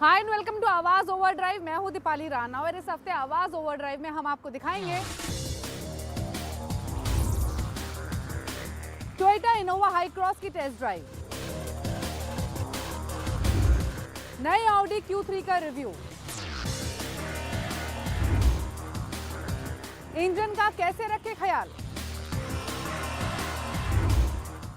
Hi and welcome to आवाज overdrive. मैं हूं दीपाली राणा और इस हफ्ते आवाज ओवरड्राइव में हम आपको दिखाएंगे टोयोटा इनोवा हाई क्रॉस की टेस्ट ड्राइव, नए ऑडी Q3 का रिव्यू, इंजन का कैसे रखे ख्याल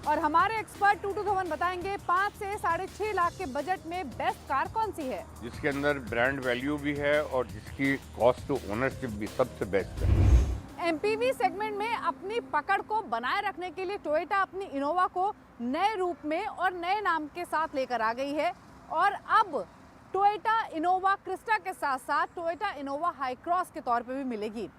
और हमारे एक्सपर्ट 2 to 1 बताएंगे 5 से 6.5 लाख के बजट में बेस्ट कार कौन सी है, जिसके अंदर ब्रांड वैल्यू भी है और जिसकी कॉस्ट टू ओनरशिप भी सबसे बेस्ट है। एमपीवी सेगमेंट में अपनी पकड़ को बनाए रखने के लिए टोयोटा अपनी इनोवा को नए रूप में और नए नाम के साथ लेकर आ गई है और अब टोयोटा इनोवा क्रिस्टा के साथ साथ टोयोटा इनोवा हाई क्रॉस के तौर पे भी मिलेगी।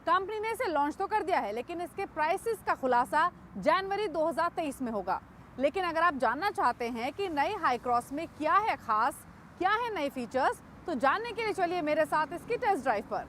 कंपनी ने इसे लॉन्च तो कर दिया है लेकिन इसके प्राइसेस का खुलासा जनवरी 2023 में होगा। लेकिन अगर आप जानना चाहते हैं कि नई हाई क्रॉस में क्या है खास, क्या है नए फीचर्स, तो जानने के लिए चलिए मेरे साथ इसकी टेस्ट ड्राइव पर।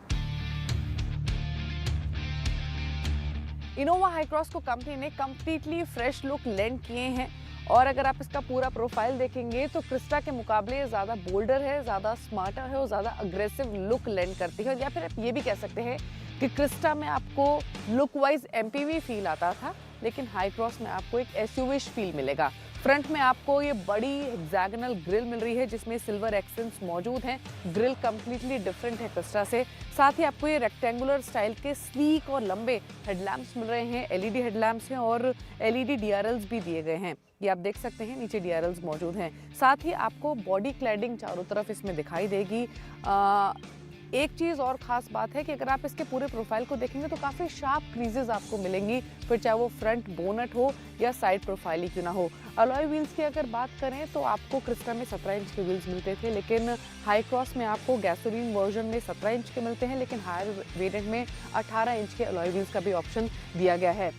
इनोवा हाई क्रॉस को कंपनी ने कंप्लीटली फ्रेश लुक लेंड किए हैं और अगर आप इसका पूरा प्रोफाइल देखेंगे तो क्रिस्टा के मुकाबले ज़्यादा बोल्डर है, ज़्यादा स्मार्टर है और ज़्यादा अग्रेसिव लुक लेंड करती है। या फिर आप ये भी कह सकते हैं कि क्रिस्टा में आपको लुक वाइज एमपीवी फील आता था लेकिन हाई क्रॉस में आपको एक एसयूवी फील मिलेगा। फ्रंट में आपको ये बड़ी हेक्सागोनल ग्रिल मिल रही है जिसमें सिल्वर एक्सेंट्स मौजूद हैं। ग्रिल कंप्लीटली डिफरेंट है क्रिस्टा से। साथ ही आपको ये रेक्टेंगुलर स्टाइल के स्लीक और लंबे हेडलैम्प्स मिल रहे हैं। एलईडी हेडलैम्प्स हैं और एलईडी डीआरएल्स भी दिए गए हैं। ये आप देख सकते हैं, नीचे डीआरएल्स मौजूद हैं। साथ ही आपको बॉडी क्लैडिंग चारों तरफ इसमें दिखाई देगी। एक चीज़ और ख़ास बात है कि अगर आप इसके पूरे प्रोफाइल को देखेंगे तो काफ़ी शार्प क्रीजेस आपको मिलेंगी, फिर चाहे वो फ्रंट बोनट हो या साइड प्रोफाइल ही क्यों ना हो। अलॉय व्हील्स की अगर बात करें तो आपको क्रिस्टा में 17 इंच के व्हील्स मिलते थे लेकिन हाई क्रॉस में आपको गैसोलीन वर्जन में 17 इंच के मिलते हैं लेकिन हायर वेरिएंट में 18 इंच के अलॉय व्हील्स का भी ऑप्शन दिया गया है।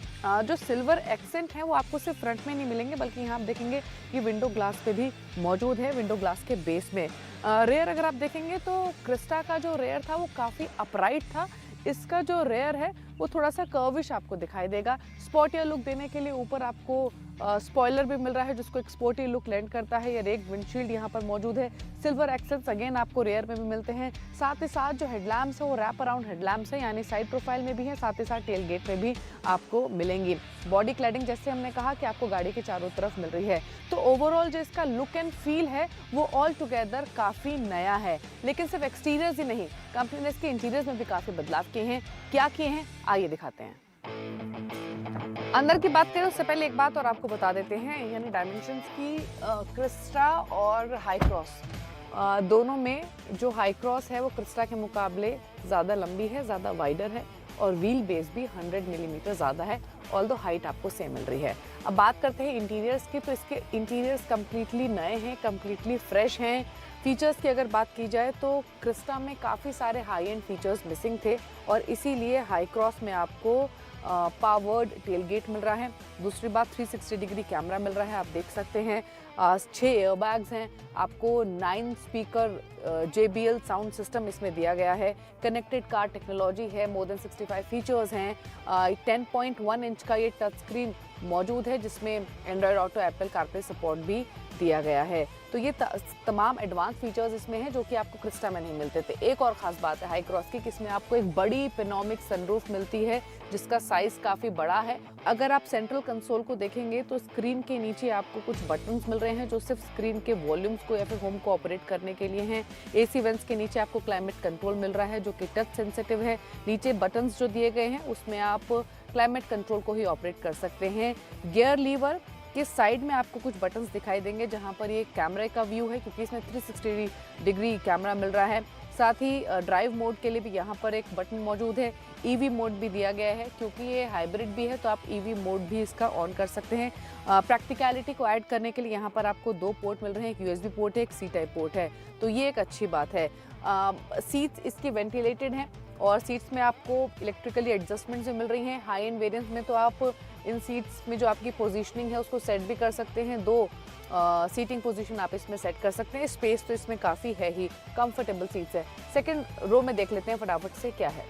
जो सिल्वर एक्सेंट है वो आपको सिर्फ फ्रंट में नहीं मिलेंगे बल्कि यहाँ आप देखेंगे कि विंडो ग्लास पे भी मौजूद है, विंडो ग्लास के बेस में। रेयर अगर आप देखेंगे तो क्रिस्टा का जो रेयर था वो काफ़ी अपराइट था, इसका जो रेयर है वो थोड़ा सा कर्विश आपको दिखाई देगा। स्पोर्टियर लुक देने के लिए ऊपर आपको स्पॉइलर भी मिल रहा है जिसको एक स्पोर्टी लुक लेंड करता है। या एक विंडशील्ड यहाँ पर मौजूद है। सिल्वर एक्सेंट्स अगेन आपको रेयर में भी मिलते हैं। साथ ही साथ जो हेडलैम्प्स है वो रैप अराउंड हेडलैम्प्स है, यानी साइड प्रोफाइल में भी है, साथ ही साथ टेल गेट में भी आपको मिलेंगी। बॉडी क्लैडिंग जैसे हमने कहा कि आपको गाड़ी के चारों तरफ मिल रही है। तो ओवरऑल जो इसका लुक एंड फील है वो ऑल टुगेदर काफ़ी नया है। लेकिन सिर्फ एक्सटीरियर्स ही नहीं, कंपनी ने इसके इंटीरियर्स में भी काफ़ी बदलाव किए हैं। क्या किए हैं आइए दिखाते हैं। अंदर की बात करें उससे पहले एक बात और आपको बता देते हैं, यानी डायमेंशंस की क्रिस्टा और हाई क्रॉस दोनों में जो हाई क्रॉस है वो क्रिस्टा के मुकाबले ज़्यादा लंबी है, ज़्यादा वाइडर है और व्हील बेस भी 100 मिलीमीटर ज़्यादा है, ऑल्दो हाइट आपको सेम मिल रही है। अब बात करते हैं इंटीरियर्स की, तो इसके इंटीरियर्स कम्प्लीटली नए हैं, कम्प्लीटली फ्रेश हैं। फीचर्स की अगर बात की जाए तो क्रिस्टा में काफ़ी सारे हाई एंड फीचर्स मिसिंग थे और इसीलिए हाई क्रॉस में आपको पावर्ड टेलगेट मिल रहा है। दूसरी बात 360 डिग्री कैमरा मिल रहा है, आप देख सकते हैं। 6 एयरबैग्स हैं, आपको 9 स्पीकर JBL साउंड सिस्टम इसमें दिया गया है। कनेक्टेड कार टेक्नोलॉजी है, मोर देन 65 फीचर्स हैं। 10.1 इंच का ये टच स्क्रीन मौजूद है जिसमें Android auto, Apple CarPlay support भी दिया गया है। तो ये तमाम एडवांस फीचर्स इसमें हैं जो कि आपको क्रिस्टा में नहीं मिलते थे। एक और ख़ास बात है हाई क्रॉस की कि इसमें आपको एक बड़ी पेनोमिक सनरूफ मिलती है जिसका साइज़ काफ़ी बड़ा है। अगर आप सेंट्रल कंसोल को देखेंगे तो स्क्रीन के नीचे आपको कुछ बटन्स मिल रहे हैं जो सिर्फ स्क्रीन के वॉल्यूम्स को या फिर होम को ऑपरेट करने के लिए हैं। AC वेंट्स के नीचे आपको क्लाइमेट कंट्रोल मिल रहा है जो कि टच सेंसिटिव है। नीचे बटन्स जो दिए गए हैं उसमें आप क्लाइमेट कंट्रोल को ही ऑपरेट कर सकते हैं। गियर लीवर के साइड में आपको कुछ बटन्स दिखाई देंगे जहां पर ये कैमरे का व्यू है क्योंकि इसमें 360 डिग्री कैमरा मिल रहा है। साथ ही ड्राइव मोड के लिए भी यहाँ पर एक बटन मौजूद है। EV मोड भी दिया गया है क्योंकि ये हाइब्रिड भी है तो आप EV मोड भी इसका ऑन कर सकते हैं। प्रैक्टिकलिटी को ऐड करने के लिए यहाँ पर आपको 2 पोर्ट मिल रहे हैं, एक USB पोर्ट है, एक C टाइप पोर्ट है, तो ये एक अच्छी बात है। सीट्स इसकी वेंटिलेटेड हैं और सीट्स में आपको इलेक्ट्रिकली एडजस्टमेंट्स भी मिल रही हैं। हाई एंड वेरिएंट्स में तो आप इन सीट्स में जो आपकी पोजीशनिंग है उसको सेट भी कर सकते हैं। 2 सीटिंग पोजीशन आप इसमें सेट कर सकते हैं। स्पेस तो इसमें काफ़ी है ही, कंफर्टेबल सीट्स है। सेकंड रो में देख लेते हैं फटाफट से क्या है।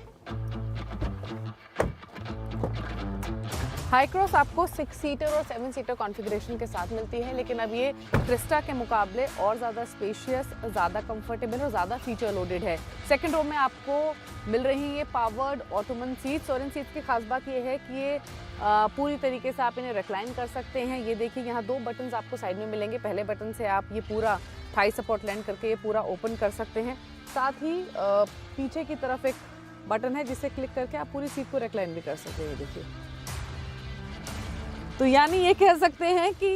हाई क्रॉस आपको 6 सीटर और 7 सीटर कॉन्फ़िगरेशन के साथ मिलती है, लेकिन अब ये क्रिस्टा के मुकाबले और ज़्यादा स्पेशियस, ज़्यादा कंफर्टेबल और ज़्यादा फीचर लोडेड है। सेकंड रो में आपको मिल रही है पावर्ड ऑटोमन सीट्स, और इन सीट्स की खास बात ये है कि ये पूरी तरीके से आप इन्हें रिक्लाइन कर सकते हैं। ये देखिए यहाँ 2 बटन्स आपको साइड में मिलेंगे। पहले बटन से आप ये पूरा थाई सपोर्ट लैंड करके ये पूरा ओपन कर सकते हैं। साथ ही पीछे की तरफ एक बटन है जिसे क्लिक करके आप पूरी सीट को रिक्लाइन भी कर सकते हैं। देखिए, तो यानी ये कह सकते हैं कि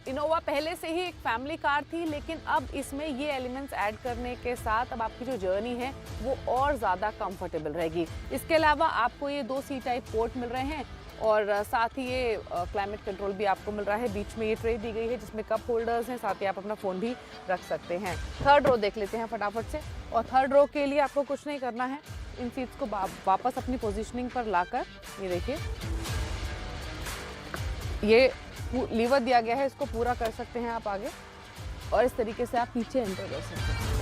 इनोवा पहले से ही एक फैमिली कार थी, लेकिन अब इसमें ये एलिमेंट्स ऐड करने के साथ अब आपकी जो जर्नी है वो और ज़्यादा कंफर्टेबल रहेगी। इसके अलावा आपको ये 2 सी टाइप पोर्ट मिल रहे हैं, और साथ ही ये क्लाइमेट कंट्रोल भी आपको मिल रहा है। बीच में ये ट्रे दी गई है जिसमें कप होल्डर्स हैं, साथ ही आप अपना फ़ोन भी रख सकते हैं। थर्ड रो देख लेते हैं फटाफट से, और थर्ड रो के लिए आपको कुछ नहीं करना है, इन सीट्स को वापस अपनी पोजीशनिंग पर लाकर ये देखिए ये लीवर दिया गया है, इसको पूरा कर सकते हैं आप आगे, और इस तरीके से आप पीछे एंटर कर सकते हैं।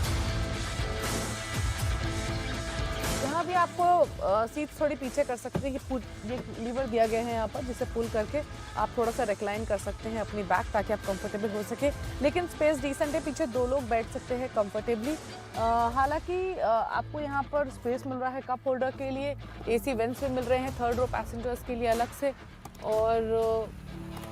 यहाँ भी आपको सीट्स थोड़ी पीछे कर सकते हैं। ये लीवर दिया गया है यहाँ पर, जिसे पुल करके आप थोड़ा सा रिक्लाइन कर सकते हैं अपनी बैक, ताकि आप कंफर्टेबल हो सके। लेकिन स्पेस डिसेंट है, पीछे 2 लोग बैठ सकते हैं कंफर्टेबली। हालांकि आपको यहाँ पर स्पेस मिल रहा है कप होल्डर के लिए, AC वेंट्स भी मिल रहे हैं थर्ड रो पैसेंजर्स के लिए अलग से, और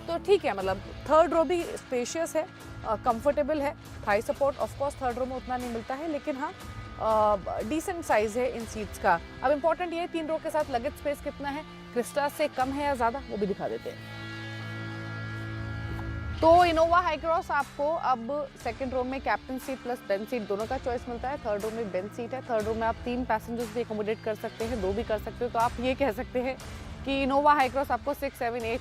तो ठीक है, मतलब थर्ड रो भी स्पेशियस है, कंफर्टेबल है। Thigh support of course third row में उतना नहीं मिलता है, लेकिन हाँ डिसेंट साइज है इन सीट्स का। अब इम्पोर्टेंट ये है 3 रो के साथ लगेज स्पेस कितना है, क्रिस्टा से कम है या ज़्यादा, वो भी दिखा देते हैं। तो इनोवा हाई क्रॉस आपको अब सेकंड रो में captain seat plus bench seat दोनों का चॉइस मिलता है। थर्ड रो में बेंच सीट है। थर्ड रो में आप 3 पैसेंजर्स भी अकोमोडेट कर सकते हैं, 2 भी कर सकते हो। तो आप ये कह सकते हैं कि इनोवा हाई क्रॉस आपको 6, 7, 8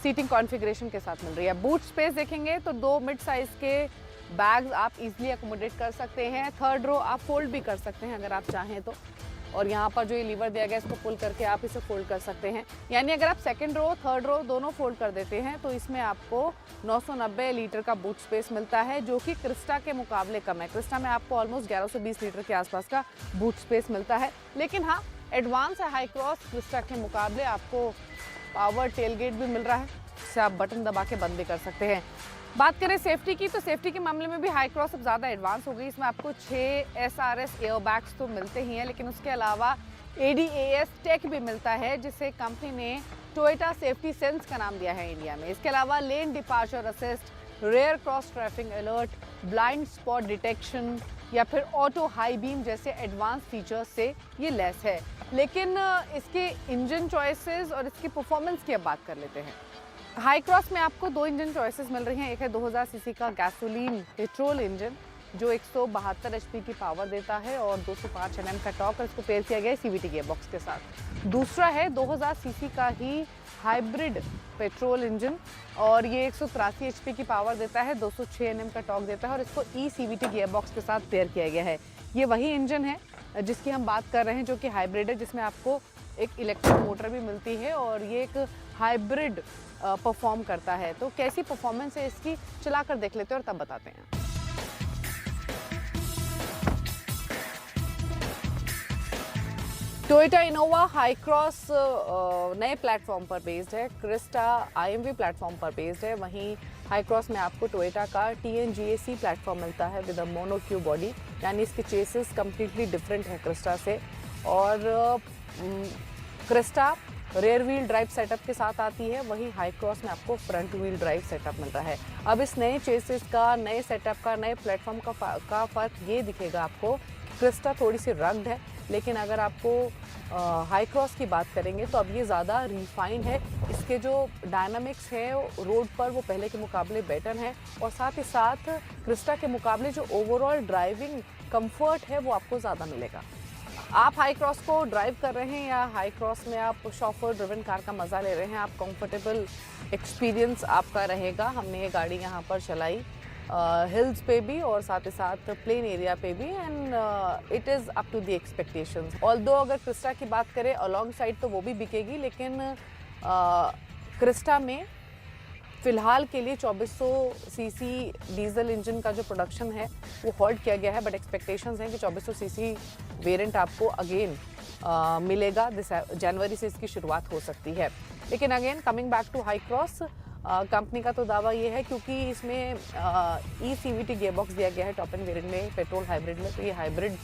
सीटिंग कॉन्फ़िगरेशन के साथ मिल रही है। बूट स्पेस देखेंगे तो 2 मिड साइज़ के बैग्स आप इजीली अकोमोडेट कर सकते हैं। थर्ड रो आप फोल्ड भी कर सकते हैं अगर आप चाहें तो, और यहाँ पर जो ये लीवर दिया गया है इसको पुल करके आप इसे फोल्ड कर सकते हैं। यानी अगर आप सेकंड रो थर्ड रो दोनों फोल्ड कर देते हैं तो इसमें आपको 990 लीटर का बूट स्पेस मिलता है, जो कि क्रिस्टा के मुकाबले कम है। क्रिस्टा में आपको ऑलमोस्ट 1120 लीटर के आसपास का बूट स्पेस मिलता है। लेकिन हाँ, एडवांस है हाई क्रॉस क्रिस्टा के मुकाबले। आपको पावर टेलगेट भी मिल रहा है, जिसे आप बटन दबा के बंद भी कर सकते हैं। बात करें सेफ्टी की, तो सेफ्टी के मामले में भी हाई क्रॉस अब ज़्यादा एडवांस हो गई। इसमें आपको 6 SRS एयरबैग्स तो मिलते ही हैं, लेकिन उसके अलावा ADAS टेक भी मिलता है, जिसे कंपनी ने टोयोटा सेफ्टी सेंस का नाम दिया है इंडिया में। इसके अलावा lane departure assist, rear cross traffic alert, blind spot detection या फिर ऑटो हाई बीम जैसे एडवांस फीचर्स से ये लेस है। लेकिन इसके इंजन चॉइसेस और इसकी परफॉर्मेंस की अब बात कर लेते हैं। हाई क्रॉस में आपको 2 इंजन चॉइसेस मिल रही हैं। एक है 2000 सीसी का गैसोलीन पेट्रोल इंजन, जो 172 HP की पावर देता है और 205 Nm का टॉर्क, और इसको पेयर किया गया है CVT गियरबॉक्स के साथ। दूसरा है 2000 सीसी का ही हाइब्रिड पेट्रोल इंजन, और ये 183 HP की पावर देता है, 206 Nm का टॉर्क देता है, और इसको eCVT गियरबॉक्स के साथ पेयर किया गया है। ये वही इंजन है जिसकी हम बात कर रहे हैं, जो कि हाइब्रिड है, जिसमें आपको एक इलेक्ट्रिक मोटर भी मिलती है, और ये एक हाइब्रिड परफॉर्म करता है। तो कैसी परफॉर्मेंस है इसकी, चलाकर देख लेते हैं और तब बताते हैं। टोयोटा इनोवा हाई क्रॉस नए प्लेटफॉर्म पर बेस्ड है। क्रिस्टा IMV प्लेटफॉर्म पर बेस्ड है। वहीं हाई क्रॉस में आपको टोयोटा का TNGA-C प्लेटफॉर्म मिलता है विद अ मोनोक्यू बॉडी, यानी इसके चेसेस कम्प्लीटली डिफरेंट है क्रिस्टा से। और Crysta rear wheel drive setup के साथ आती है, वहीं हाई क्रॉस में आपको फ्रंट व्हील ड्राइव सेटअप मिलता है। अब इस नए चेसिस का, नए सेटअप का, नए प्लेटफॉर्म का फ़र्क ये दिखेगा आपको। क्रिस्टा थोड़ी सी रग्ड है, लेकिन अगर आपको हाई क्रॉस की बात करेंगे तो अब ये ज़्यादा रिफाइंड है। इसके जो डायनामिक्स है रोड पर वो पहले के मुकाबले बेटर हैं, और साथ ही साथ क्रिस्टा के मुकाबले जो ओवरऑल ड्राइविंग कंफर्ट है वो आपको ज़्यादा मिलेगा। आप हाई क्रॉस को ड्राइव कर रहे हैं या हाई क्रॉस में आप शॉफर ड्रिवन कार का मज़ा ले रहे हैं, आप कंफर्टेबल एक्सपीरियंस आपका रहेगा। हमने ये गाड़ी यहाँ पर चलाई हिल्स पे भी और साथ ही साथ प्लेन एरिया पे भी, and it is up to the expectations. Although अगर क्रिस्टा की बात करें अलॉन्ग साइड तो वो भी बिकेगी, लेकिन क्रिस्टा में फ़िलहाल के लिए 2400 सीसी डीजल इंजन का जो प्रोडक्शन है वो हॉल्ट किया गया है, बट एक्सपेक्टेशंस हैं कि 2400 सीसी वेरिएंट आपको अगेन मिलेगा। जनवरी से इसकी शुरुआत हो सकती है। लेकिन again coming back to Hycross, company का तो दावा ये है क्योंकि इसमें ECVT गियरबॉक्स दिया गया है टॉप एंड वेरिएंट में, पेट्रोल हाइब्रिड में, तो ये हाइब्रिड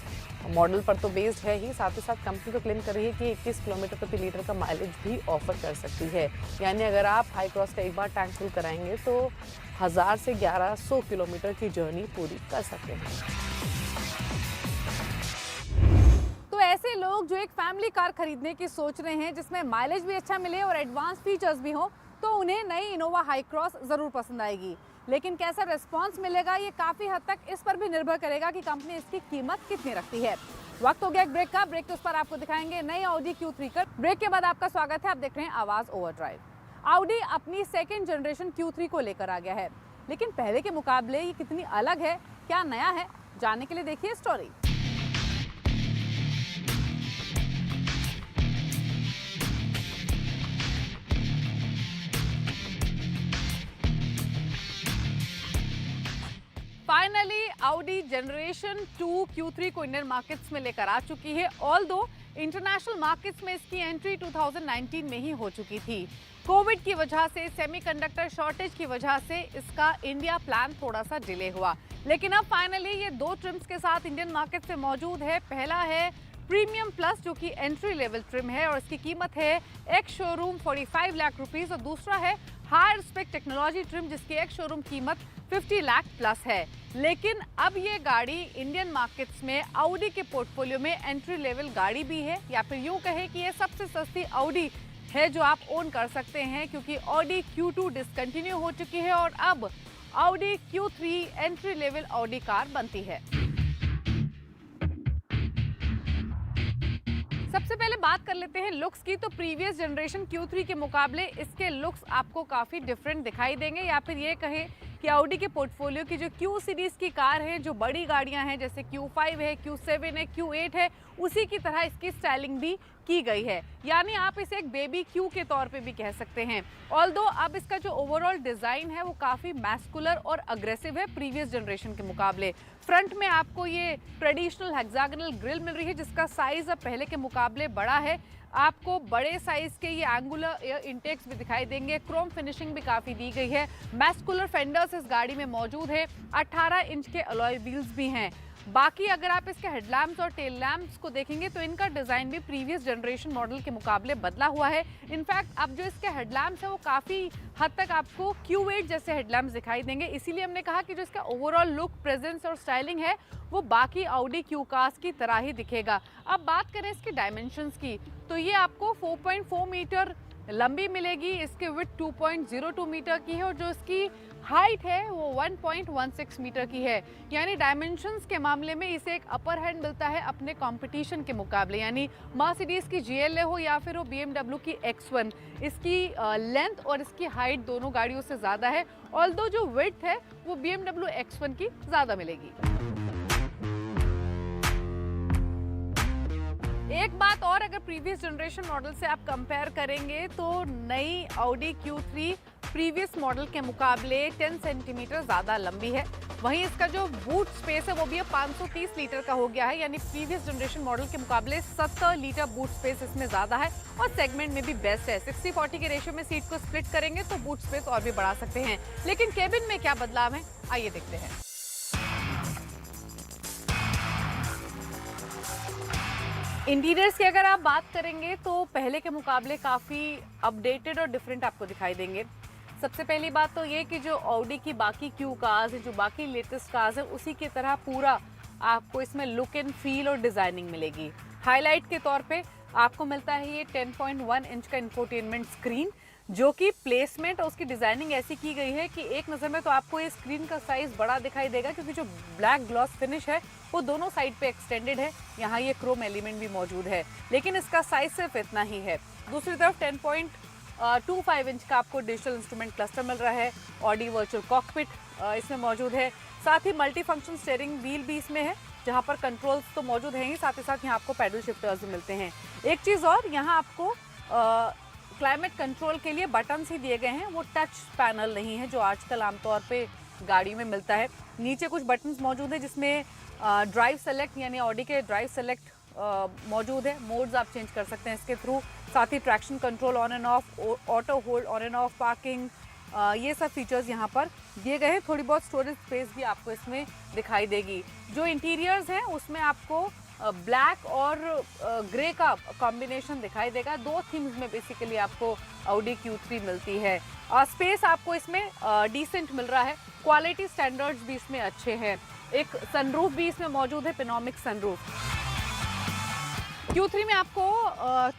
मॉडल पर तो बेस्ड है ही। साथ ही साथ कंपनी तो क्लेम कर रही है कि 21 किलोमीटर प्रति लीटर का माइलेज भी ऑफर कर सकती है। यानी अगर आप हाई क्रॉस का एक बार टैंक फुल कराएंगे तो 1000 से 1100 किलोमीटर की जर्नी पूरी कर सकते हैं। तो ऐसे लोग जो एक फैमिली कार खरीदने की सोच रहे हैं जिसमें माइलेज भी अच्छा मिले और एडवांस फीचर्स भी हो, तो उन्हें नई इनोवा हाई क्रॉस ज़रूर पसंद आएगी। लेकिन कैसा रिस्पांस मिलेगा ये काफ़ी हद तक इस पर भी निर्भर करेगा कि कंपनी इसकी कीमत कितनी रखती है। वक्त हो गया एक ब्रेक का। ब्रेक के उस पर आपको दिखाएंगे नई ऑडी Q3 का। ब्रेक के बाद आपका स्वागत है। आप देख रहे हैं आवाज़ ओवरड्राइव। ऑडी अपनी सेकेंड जनरेशन Q3 को लेकर आ गया है, लेकिन पहले के मुकाबले ये कितनी अलग है, क्या नया है, जानने के लिए देखिए story. Finally Audi generation 2 Q3 को इंडियन मार्केट्स में लेकर आ चुकी है। ऑल्दो इंटरनेशनल मार्केट्स में इसकी एंट्री 2019 में ही हो चुकी थी। कोविड की वजह से, सेमीकंडक्टर शॉर्टेज की वजह से इसका इंडिया प्लान थोड़ा सा डिले हुआ, लेकिन अब फाइनली ये 2 ट्रिम्स के साथ इंडियन मार्केट से मौजूद है। पहला है प्रीमियम प्लस जो कि एंट्री लेवल ट्रिम है और इसकी कीमत है एक्स शोरूम 45 लाख रुपीस, और दूसरा है हायर स्पेक टेक्नोलॉजी ट्रिम जिसकी एक्स शोरूम कीमत 50 लाख प्लस है। लेकिन अब ये गाड़ी इंडियन मार्केट्स में ऑडी के पोर्टफोलियो में एंट्री लेवल गाड़ी भी है, या फिर यूं कहें कि ये सबसे सस्ती ऑडी है जो आप ओन कर सकते हैं, क्योंकि ऑडी Q2 डिसकंटिन्यू हो चुकी है और अब Audi Q3 entry level Audi car बनती है। सबसे पहले बात कर लेते हैं लुक्स की। तो प्रीवियस जनरेशन Q3 के मुकाबले इसके लुक्स आपको काफ़ी डिफरेंट दिखाई देंगे, या फिर ये कहें कि ऑडी के पोर्टफोलियो की जो Q सीरीज़ की कार है, जो बड़ी गाड़ियां हैं जैसे Q5 है, Q7 है, Q8 है, उसी की तरह इसकी स्टाइलिंग भी की गई है। यानी आप इसे एक बेबी Q के तौर पे भी कह सकते हैं। ऑल्दो अब इसका जो ओवरऑल डिज़ाइन है वो काफ़ी मैस्कुलर और अग्रेसिव है प्रीवियस जनरेशन के मुकाबले। फ्रंट में आपको ये ट्रेडिशनल हेक्सागोनल ग्रिल मिल रही है जिसका साइज़ अब पहले के मुकाबले बड़ा है। आपको बड़े साइज के ये एंगुलर एयर इंटेक्स भी दिखाई देंगे। क्रोम फिनिशिंग भी काफ़ी दी गई है। मैस्कुलर फेंडर्स इस गाड़ी में मौजूद है। 18 इंच के अलॉय व्हील्स भी हैं। बाकी अगर आप इसके हेडलैम्प्स और टेल लैम्प्स को देखेंगे तो इनका डिज़ाइन भी प्रीवियस जनरेशन मॉडल के मुकाबले बदला हुआ है। इनफैक्ट अब जो इसके हेडलैम्प्स है वो काफ़ी हद तक आपको Q8 जैसे हेडलैम्प्स दिखाई देंगे। इसीलिए हमने कहा कि जो इसका ओवरऑल लुक, प्रेजेंस और स्टाइलिंग है वो बाकी ऑडी Q कार्स की तरह ही दिखेगा। अब बात करें इसके डायमेंशंस की, तो ये आपको 4.4 मीटर लंबी मिलेगी। इसके विड्थ 2.02 मीटर की है और जो इसकी हाइट है वो 1.16 मीटर की है। यानी डायमेंशंस के मामले में इसे एक अपर हैंड मिलता है अपने कंपटीशन के मुकाबले, यानी मर्सिडीज की GLA हो या फिर वो BMW की X1। इसकी लेंथ और इसकी हाइट दोनों गाड़ियों से ज़्यादा है। ऑल्दो जो विड्थ है वो BMW X1 की ज़्यादा मिलेगी। एक बात और, अगर प्रीवियस जनरेशन मॉडल से आप कंपेयर करेंगे तो नई ऑडी Q3 प्रीवियस मॉडल के मुकाबले 10 सेंटीमीटर ज़्यादा लंबी है। वहीं इसका जो बूट स्पेस है वो भी अब 530 लीटर का हो गया है, यानी प्रीवियस जनरेशन मॉडल के मुकाबले 70 लीटर बूट स्पेस इसमें ज़्यादा है और सेगमेंट में भी बेस्ट है। 60-40 के रेशियो में सीट को स्प्लिट करेंगे तो बूट स्पेस और भी बढ़ा सकते हैं। लेकिन केबिन में क्या बदलाव है, आइए देखते हैं। इंटीरियर्स की अगर आप बात करेंगे तो पहले के मुकाबले काफ़ी अपडेटेड और डिफरेंट आपको दिखाई देंगे। सबसे पहली बात तो ये कि जो ऑडी की बाकी Q कार्स हैं, जो बाकी लेटेस्ट कार्स हैं, उसी की तरह पूरा आपको इसमें लुक एंड फील और डिज़ाइनिंग मिलेगी। हाईलाइट के तौर पे आपको मिलता है ये 10.1 इंच का इंफोटेनमेंट स्क्रीन, जो कि प्लेसमेंट और उसकी डिज़ाइनिंग ऐसी की गई है कि एक नज़र में तो आपको ये स्क्रीन का साइज़ बड़ा दिखाई देगा, क्योंकि जो ब्लैक ग्लॉस फिनिश है वो दोनों साइड पे एक्सटेंडेड है। यहाँ ये क्रोम एलिमेंट भी मौजूद है, लेकिन इसका साइज़ सिर्फ इतना ही है। दूसरी तरफ 10.25 इंच का आपको डिजिटल इंस्ट्रूमेंट क्लस्टर मिल रहा है। ऑडी वर्चुअल कॉकपिट इसमें मौजूद है। साथ ही मल्टी फंक्शन स्टीयरिंग व्हील भी इसमें है, जहाँ पर कंट्रोल्स तो मौजूद हैं ही, साथ ही साथ यहाँ आपको पैडल शिफ्टर्स भी मिलते हैं। एक चीज़ और, यहाँ आपको क्लाइमेट कंट्रोल के लिए बटन्स ही दिए गए हैं, वो टच पैनल नहीं है जो आजकल आमतौर पे गाड़ी में मिलता है। नीचे कुछ बटन्स मौजूद है जिसमें ड्राइव सेलेक्ट, यानी ऑडी के ड्राइव सेलेक्ट मौजूद है। मोड्स आप चेंज कर सकते हैं इसके थ्रू, साथ ही traction control on and off, auto hold on and off, parking, ये सब फीचर्स यहाँ पर दिए गए हैं। थोड़ी बहुत स्टोरेज स्पेस भी आपको इसमें दिखाई देगी। जो इंटीरियर्स हैं उसमें आपको ब्लैक और ग्रे का कॉम्बिनेशन दिखाई देगा। दो थीम्स में बेसिकली आपको Audi Q3 मिलती है। स्पेस आपको इसमें डिसेंट मिल रहा है, क्वालिटी स्टैंडर्ड्स भी इसमें अच्छे हैं। एक सनरूफ भी इसमें मौजूद है, पेनोमिक सनरूफ। Q3 में आपको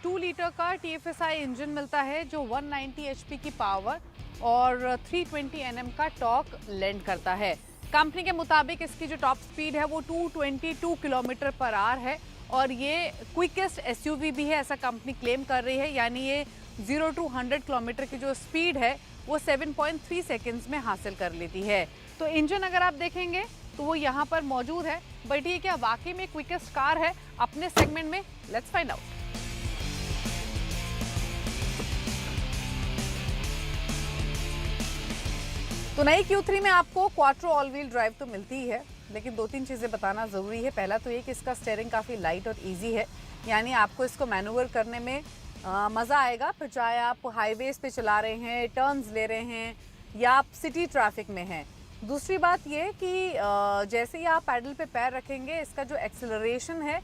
2 लीटर का TFSI इंजन मिलता है जो 190 HP की पावर और 320 Nm का टॉर्क लैंड करता है। कंपनी के मुताबिक इसकी जो टॉप स्पीड है वो 222 किलोमीटर पर आवर है और ये क्विकेस्ट SUV भी है, ऐसा कंपनी क्लेम कर रही है। यानी ये 0 to 100 किलोमीटर की जो स्पीड है वो 7.3 सेकेंड्स में हासिल कर लेती है। तो इंजन अगर आप देखेंगे तो वो यहाँ पर मौजूद है, बट ये क्या वाकई में क्विकेस्ट कार है अपने सेगमेंट में? Let's find out. तो नई Q3 में आपको क्वाट्रो ऑल व्हील ड्राइव तो मिलती ही है, लेकिन 2-3 चीज़ें बताना ज़रूरी है। पहला तो ये कि इसका स्टीयरिंग काफ़ी लाइट और इजी है, यानी आपको इसको मैनूवर करने में मज़ा आएगा, फिर चाहे आप हाईवेज पे चला रहे हैं, टर्न्स ले रहे हैं या आप सिटी ट्रैफिक में हैं। दूसरी बात ये कि जैसे ही आप पैडल पे पैर रखेंगे इसका जो एक्सेलरेशन है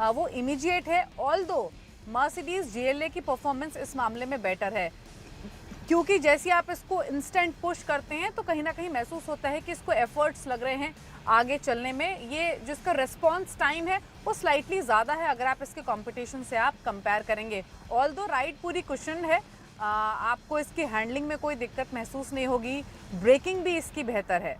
वो इमीडिएट है। ऑल्दो मर्सिडीज GLA की परफॉर्मेंस इस मामले में बेटर है, क्योंकि जैसे आप इसको इंस्टेंट पुश करते हैं तो कहीं ना कहीं महसूस होता है कि इसको एफर्ट्स लग रहे हैं आगे चलने में। ये जिसका रिस्पॉन्स टाइम है वो स्लाइटली ज़्यादा है अगर आप इसके कंपटीशन से आप कंपेयर करेंगे। ऑल्दो राइड पूरी कुशन है, आपको इसकी हैंडलिंग में कोई दिक्कत महसूस नहीं होगी, ब्रेकिंग भी इसकी बेहतर है।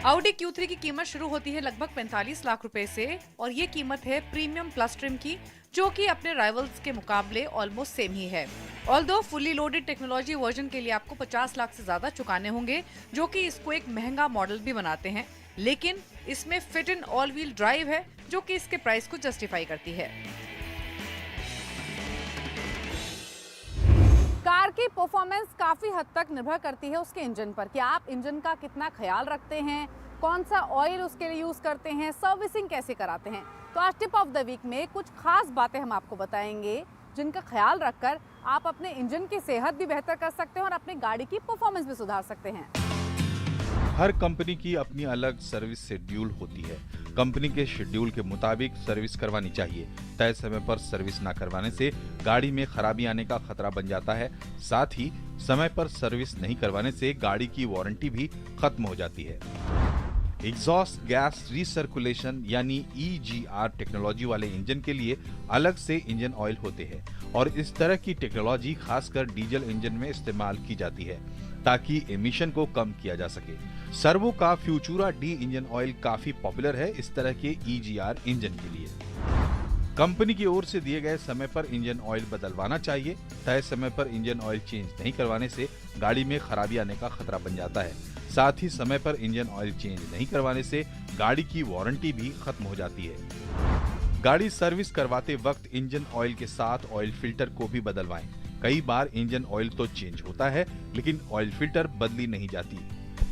Audi Q3 की कीमत शुरू होती है लगभग 45 लाख रुपए से और ये कीमत है प्रीमियम प्लस ट्रिम की, जो कि अपने राइवल्स के मुकाबले ऑलमोस्ट सेम ही है। Although fully loaded technology version के लिए आपको 50 लाख से ज्यादा चुकाने होंगे, जो कि इसको एक महंगा मॉडल भी बनाते हैं, लेकिन इसमें fit in all wheel drive है जो कि इसके प्राइस को जस्टिफाई करती है। कार की परफॉर्मेंस काफ़ी हद तक निर्भर करती है उसके इंजन पर, कि आप इंजन का कितना ख्याल रखते हैं, कौन सा ऑयल उसके लिए यूज़ करते हैं, सर्विसिंग कैसे कराते हैं। तो आज टिप ऑफ द वीक में कुछ खास बातें हम आपको बताएंगे जिनका ख्याल रखकर आप अपने इंजन की सेहत भी बेहतर कर सकते हैं और अपनी गाड़ी की परफॉर्मेंस भी सुधार सकते हैं। हर कंपनी की अपनी अलग सर्विस शेड्यूल होती है। कंपनी के शेड्यूल के मुताबिक सर्विस करवानी चाहिए। तय समय पर सर्विस ना करवाने से गाड़ी में खराबी आने का खतरा बन जाता है। साथ ही समय पर सर्विस नहीं करवाने से गाड़ी की वारंटी भी खत्म हो जाती है। एग्जॉस्ट गैस रिसर्कुलेशन यानी EGR टेक्नोलॉजी वाले इंजन के लिए अलग से इंजन ऑयल होते हैं और इस तरह की टेक्नोलॉजी खासकर डीजल इंजन में इस्तेमाल की जाती है ताकि एमिशन को कम किया जा सके। सर्वो का फ्यूचुरा D इंजन ऑयल काफी पॉपुलर है इस तरह के EGR इंजन के लिए। कंपनी की ओर से दिए गए समय पर इंजन ऑयल बदलवाना चाहिए। तय समय पर इंजन ऑयल चेंज नहीं करवाने से गाड़ी में खराबी आने का खतरा बन जाता है। साथ ही समय पर इंजन ऑयल चेंज नहीं करवाने से गाड़ी की वारंटी भी खत्म हो जाती है। गाड़ी सर्विस करवाते वक्त इंजन ऑयल के साथ ऑयल फिल्टर को भी बदलवाएं। कई बार इंजन ऑयल तो चेंज होता है लेकिन ऑयल फिल्टर बदली नहीं जाती।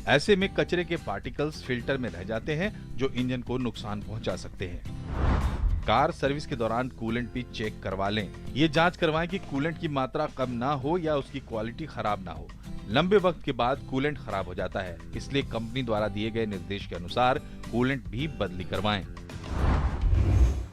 ऐसे में कचरे के पार्टिकल्स फिल्टर में रह जाते हैं जो इंजन को नुकसान पहुंचा सकते हैं। कार सर्विस के दौरान कूलेंट भी चेक करवा लें। ये जांच करवाएं कि कूलेंट की मात्रा कम ना हो या उसकी क्वालिटी खराब ना हो। लंबे वक्त के बाद कूलेंट खराब हो जाता है, इसलिए कंपनी द्वारा दिए गए निर्देश के अनुसार कूलेंट भी बदली करवाएं।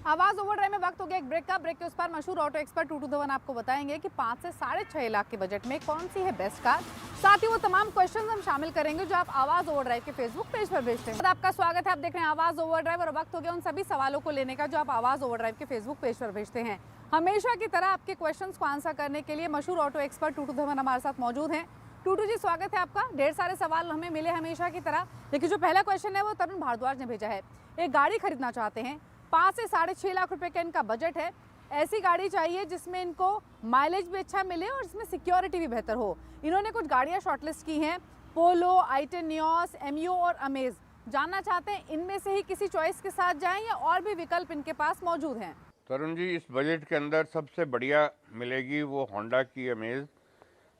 आवाज ओवरड्राइव में वक्त हो गया एक ब्रेक का। ब्रेक के उस पर मशहूर ऑटो एक्सपर्ट 22 आपको बताएंगे कि 5 से 6.5 लाख के बजट में कौन सी है बेस्ट कार। साथ ही वो तमाम क्वेश्चंस हम शामिल करेंगे जो आप आवाज ओवरड्राइव के फेसबुक पेज पर भेजते हैं। आपका स्वागत है, आप देख रहे हैं आवाज ओवरड्राइव और वक्त हो गया उन सभी सवालों को लेने का जो आप आवाज ओवरड्राइव के फेसबुक पेज पर भेजते हैं। हमेशा की तरह आपके क्वेश्चंस को आंसर करने के लिए मशहूर ऑटो एक्सपर्ट 22 हमारे साथ मौजूद हैं। टूटू जी स्वागत है आपका। ढेर सारे सवाल हमें मिले हमेशा की तरह, लेकिन जो पहला क्वेश्चन है वो तरुण भारद्वाज ने भेजा है। एक गाड़ी खरीदना चाहते हैं, 5 से 6.5 लाख रुपए का इनका बजट है। ऐसी गाड़ी चाहिए जिसमें इनको माइलेज भी अच्छा मिले और जिसमें सिक्योरिटी भी बेहतर हो। इन्होंने कुछ गाड़ियां शॉर्टलिस्ट की हैं, पोलो, आइटन नियोस, एमयू और अमेज। जानना चाहते हैं इनमें से ही किसी चॉइस के साथ जाएं या और भी विकल्प इनके पास मौजूद हैं। तरुण जी, इस बजट के अंदर सबसे बढ़िया मिलेगी वो होंडा की अमेज,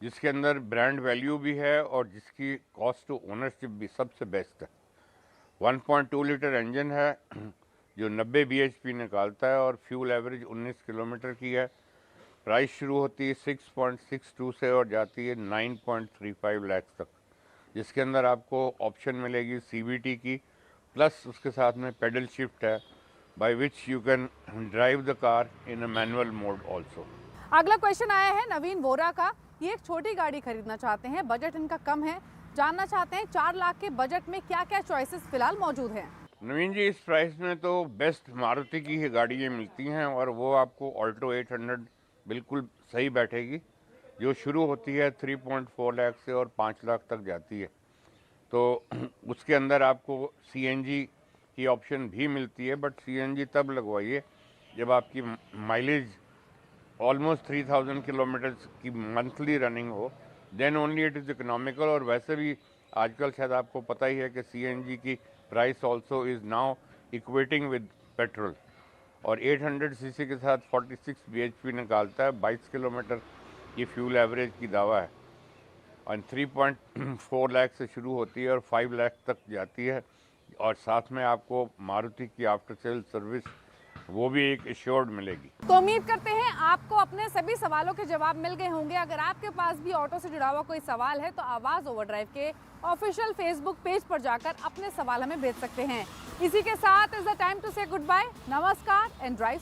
जिसके अंदर ब्रांड वैल्यू भी है और जिसकी कॉस्ट टू ओनरशिप भी सबसे बेस्ट है। 1.2 लीटर इंजन है जो 90 bhp निकालता है और फ्यूल एवरेज 19 किलोमीटर की है। प्राइस शुरू होती है 6.62 से और जाती है 9.35 लाख तक, जिसके अंदर आपको ऑप्शन मिलेगी CVT की, प्लस उसके साथ में पेडल शिफ्ट है, by which you can drive the car in a manual mode also. अगला क्वेश्चन आया है नवीन वोरा का। ये एक छोटी गाड़ी खरीदना चाहते हैं, बजट इनका कम है, जानना चाहते हैं 4 लाख के बजट में क्या क्या चॉइसेस फिलहाल मौजूद हैं। नवीन जी, इस प्राइस में तो बेस्ट मारुति की ही गाड़ियाँ मिलती हैं और वो आपको ऑल्टो 800 बिल्कुल सही बैठेगी, जो शुरू होती है 3.4 लाख से और 5 लाख तक जाती है। तो उसके अंदर आपको CNG की ऑप्शन भी मिलती है, बट CNG तब लगवाइए जब आपकी माइलेज ऑलमोस्ट 3000 किलोमीटर की मंथली रनिंग हो, then only it is economical. और वैसे भी आजकल शायद आपको पता ही है कि CNG की price also is now equating with petrol, और 800 सीसी के साथ 46 bhp निकालता है, 22 किलोमीटर की फ्यूल एवरेज की दावा है, और 3.4 लाख से शुरू होती है और 5 लाख तक जाती है, और साथ में आपको मारुति की आफ्टर सेल सर्विस वो भी एक एश्योर्ड मिलेगी। तो उम्मीद करते हैं आपको अपने सभी सवालों के जवाब मिल गए होंगे। अगर आपके पास भी ऑटो से जुड़ा हुआ कोई सवाल है तो आवाज़ ओवरड्राइव के ऑफिशियल फेसबुक पेज पर जाकर अपने सवाल हमें भेज सकते हैं। इसी के साथ इज द टाइम टू से गुड बाय, नमस्कार एंड ड्राइव